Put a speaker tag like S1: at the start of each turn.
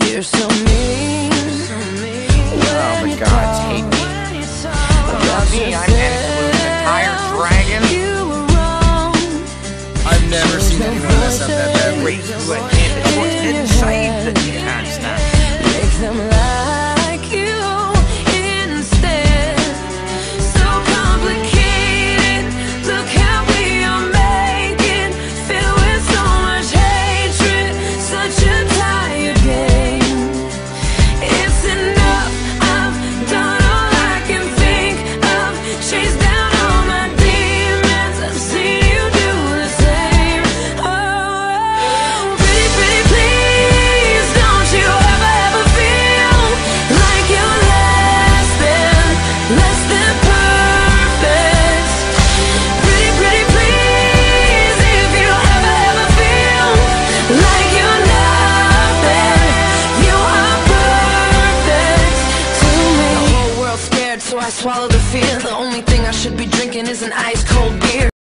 S1: You're so mean.
S2: Oh, the gods hate me. About me, I'm Antilu's entire dragon.
S3: I've never seen anyone mess up that badly.
S2: Raise you a hand inside the constant.
S1: Make them like you instead. So complicated. Look how we are making. Filled with so much hatred. Such a tired game. It's enough. I've done all I can think of. Chase down all my demons. I've seen you do the same. Oh, pretty, pretty, please, don't you ever feel like you're less than perfect. Pretty, pretty, please, if you ever feel like you're nothing, you are perfect to me. The whole world's scared, so I swallow the fear. The only thing I should be drinking is an ice cold